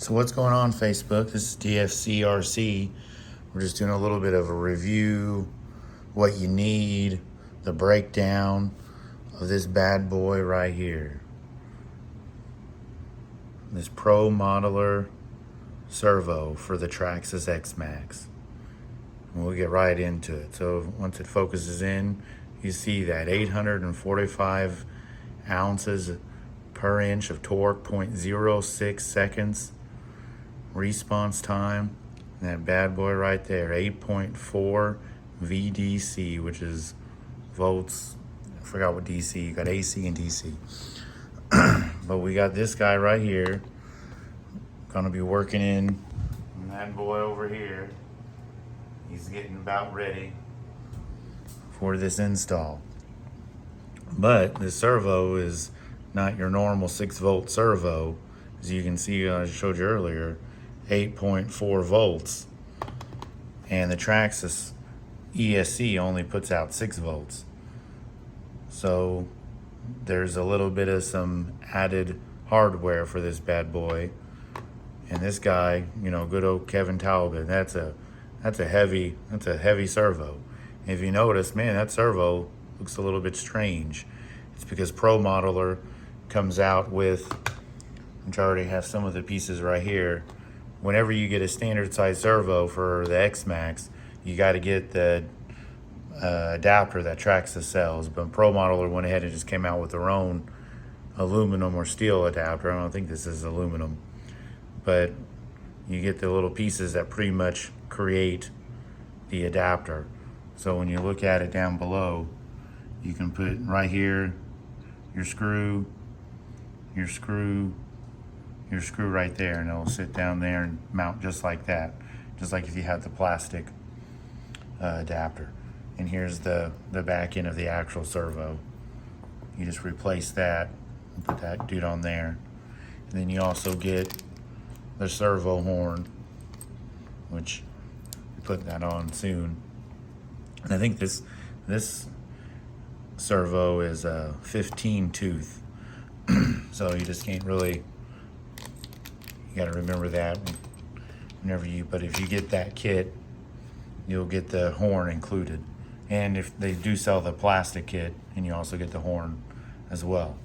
So what's going on, Facebook? This is DFCRC. We're just doing a little bit of a review, what you need, the breakdown of this bad boy right here. This Promodeler Servo for the Traxxas Xmaxx. And we'll get right into it. So once it focuses in, you see that 845 ounces per inch of torque, 0.06 seconds. Response time, and that bad boy right there, 8.4 VDC, which is volts. I forgot what DC, you got AC and DC. But we got this guy right here, gonna be working in that boy over here. He's getting about ready for this install. But this servo is not your normal 6-volt servo. As you can see, I showed you earlier, 8.4 volts, and the Traxxas ESC only puts out 6 volts. So there's a little bit of some added hardware for this bad boy. And this guy, you know, good old Kevin Talbot, that's a heavy servo. And if you notice, man, that servo looks a little bit strange. It's because Promodeler comes out with, which I already have some of the pieces right here. Whenever you get a standard size servo for the Xmaxx, you got to get the adapter that Traxxas sells. But Promodeler went ahead and just came out with their own aluminum or steel adapter. I don't think this is aluminum, but you get the little pieces that pretty much create the adapter. So when you look at it down below, you can put right here your screw right there, and it'll sit down there and mount just like that, just like if you had the plastic adapter. And here's the back end of the actual servo. You just replace that and put that dude on there. And then you also get the servo horn, which we put that on soon. And I think this servo is a 15 tooth. So you just can't really, you got to remember that whenever but if you get that kit, you'll get the horn included. And if they do sell the plastic kit, and you also get the horn as well.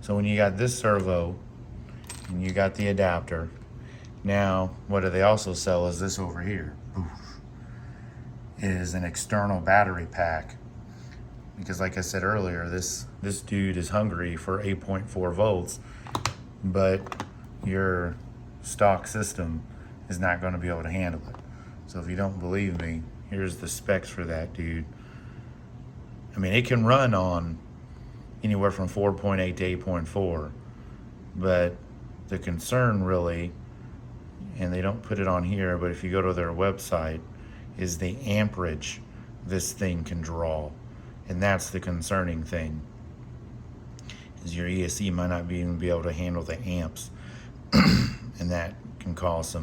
So when you got this servo and you got the adapter, now what do they also sell is this over here. Is an external battery pack. Because like I said earlier, this dude is hungry for 8.4 volts, but your stock system is not going to be able to handle it. So if you don't believe me, here's the specs for that dude. I mean, it can run on anywhere from 4.8 to 8.4, but the concern really, and they don't put it on here, but if you go to their website, is the amperage this thing can draw. And that's the concerning thing, is your ESC might not even be able to handle the amps. And that can cause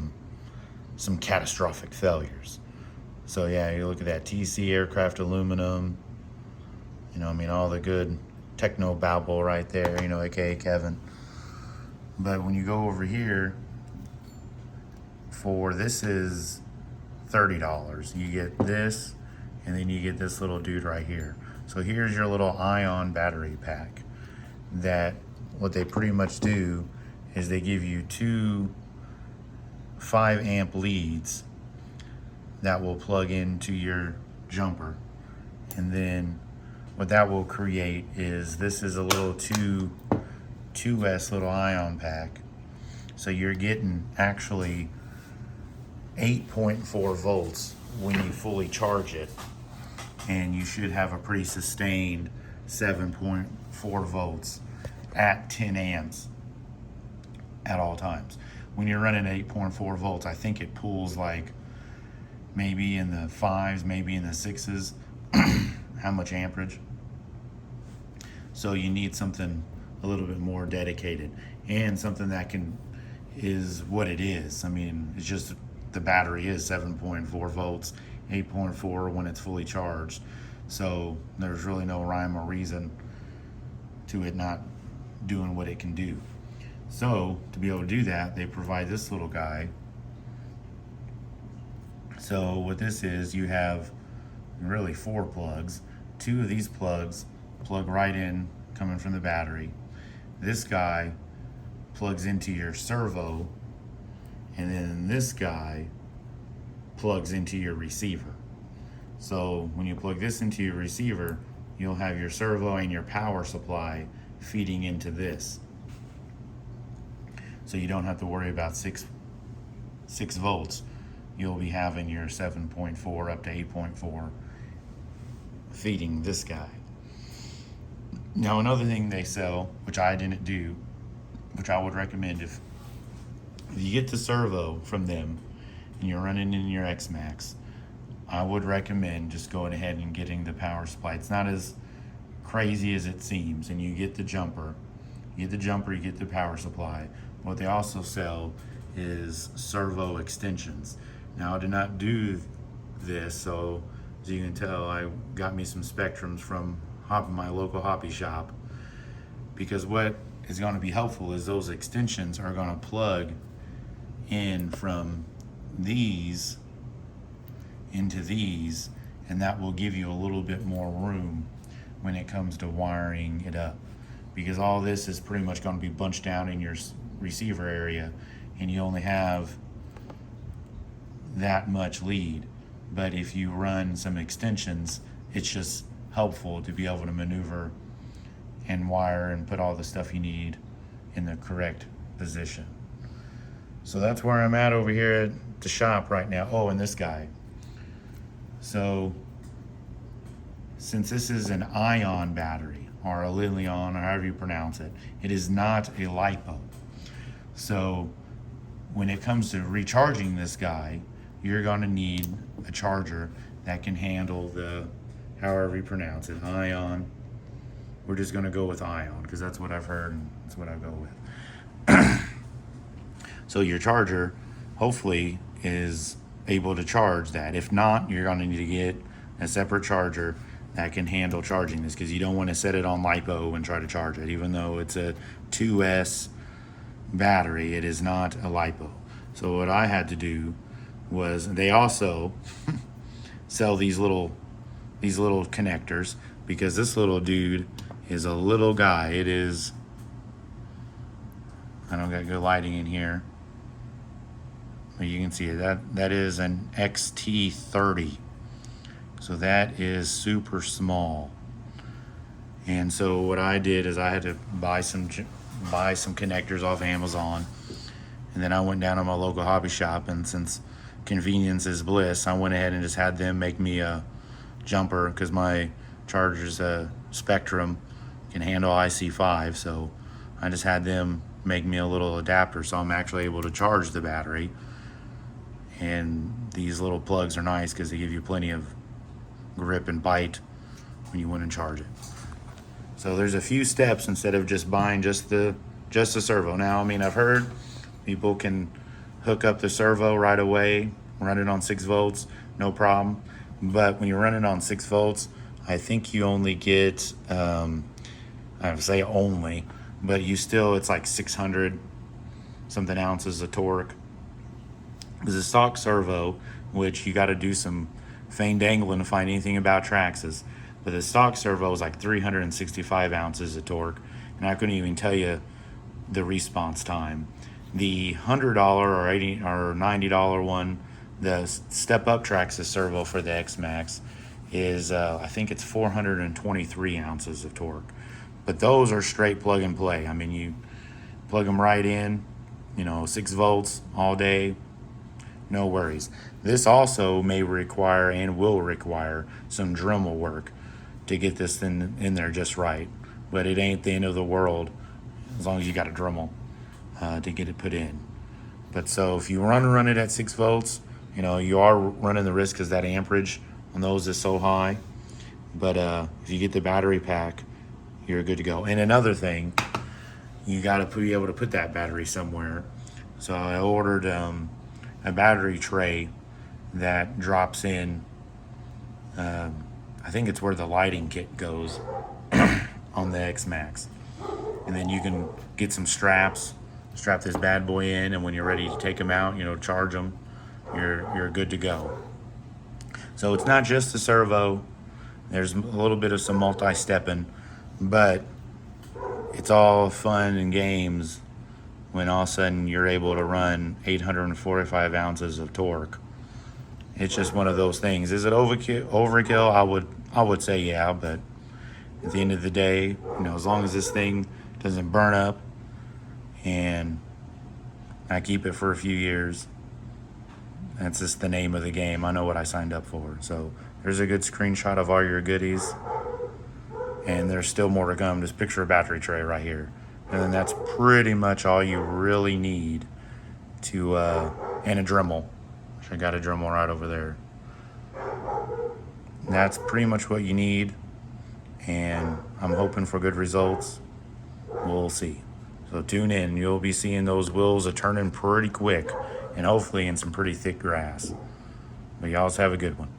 some catastrophic failures. So yeah, you look at that TC aircraft aluminum, you know, I mean, all the good techno babble right there, you know, aka Kevin. But when you go over here, for this is $30. You get this, and then you get this little dude right here. So here's your little ion battery pack. That what they pretty much do is they give you two 5 amp leads that will plug into your jumper. And then what that will create is, this is a little 2S little ion pack. So you're getting actually 8.4 volts when you fully charge it. And you should have a pretty sustained 7.4 volts at 10 amps at all times. When you're running 8.4 volts, I think it pulls like maybe in the 5s, maybe in the 6s. How much amperage? So you need something a little bit more dedicated, and something that is what it is. I mean, it's just the battery is 7.4 volts, 8.4 when it's fully charged. So there's really no rhyme or reason to it not doing what it can do. So to be able to do that, they provide this little guy. So what this is, you have really 4 plugs. 2 of these plugs plug right in coming from the battery. This guy plugs into your servo, and then this guy plugs into your receiver. So when you plug this into your receiver, you'll have your servo and your power supply feeding into this. So you don't have to worry about 6 volts. You'll be having your 7.4 up to 8.4 feeding this guy. Now another thing they sell, which I didn't do, which I would recommend, if you get the servo from them and you're running in your Xmaxx, I would recommend just going ahead and getting the power supply. It's not as crazy as it seems, and you get the jumper. You get the power supply. What they also sell is servo extensions. Now I did not do this, so as you can tell, I got me some Spectrums from my local hobby shop, because what is going to be helpful is those extensions are going to plug in from these into these, and that will give you a little bit more room when it comes to wiring it up, because all this is pretty much going to be bunched down in your receiver area, and you only have that much lead. But if you run some extensions, it's just helpful to be able to maneuver and wire and put all the stuff you need in the correct position. So that's where I'm at over here at the shop right now. Oh, and this guy. So since this is an ion battery, or a Lilon, or however you pronounce it, it is not a LiPo. So when it comes to recharging this guy, you're going to need a charger that can handle the, however you pronounce it, ion. We're just going to go with ion because that's what I've heard and that's what I go with. So your charger hopefully is able to charge that. If not, you're going to need to get a separate charger that can handle charging this, because you don't want to set it on LiPo and try to charge it. Even though it's a 2S battery, it is not a LiPo. So what I had to do was, they also sell these little connectors, because this little dude is a little guy. It is, I don't got good lighting in here, but you can see it. That is an XT30. So that is super small. And so what I did is I had to buy some connectors off Amazon, and then I went down to my local hobby shop, and since convenience is bliss, I went ahead and just had them make me a jumper, because my charger's a Spectrum, can handle IC5, so I just had them make me a little adapter so I'm actually able to charge the battery. And these little plugs are nice because they give you plenty of grip and bite when you want to charge it. So there's a few steps instead of just buying just the servo. Now, I mean, I've heard people can hook up the servo right away, run it on 6 volts, no problem. But when you're running on 6 volts, I think you only get, I would say only, but it's like 600 something ounces of torque. There's a stock servo, which you got to do some feigned angling to find anything about Traxxas, but the stock servo is like 365 ounces of torque, and I couldn't even tell you the response time. The $100 or $80 or $90 one, the step up Traxxas servo for the Xmaxx, is I think it's 423 ounces of torque. But those are straight plug and play. I mean, you plug them right in, 6 volts all day, no worries. This also may require and will require some Dremel work to get this thing in there just right. But it ain't the end of the world as long as you got a Dremel to get it put in. But so if you run it at 6 volts, you are running the risk because that amperage on those is so high. But if you get the battery pack, you're good to go. And another thing, you got to be able to put that battery somewhere. So I ordered a battery tray that drops in, I think it's where the lighting kit goes on the Xmaxx. And then you can get some straps strap this bad boy in, and when you're ready to take them out, charge them, you're good to go. So it's not just the servo. There's a little bit of some multi-stepping, but it's all fun and games when all of a sudden you're able to run 845 ounces of torque. It's just one of those things. Is it overkill? I would say yeah, but at the end of the day, as long as this thing doesn't burn up and I keep it for a few years, that's just the name of the game. I know what I signed up for. So there's a good screenshot of all your goodies, and there's still more to come. Just picture a battery tray right here. And then that's pretty much all you really need to, and a Dremel. I got a Dremel right over there. That's pretty much what you need, and I'm hoping for good results. We'll see. So tune in. You'll be seeing those wheels turning pretty quick, and hopefully in some pretty thick grass. But y'all have a good one.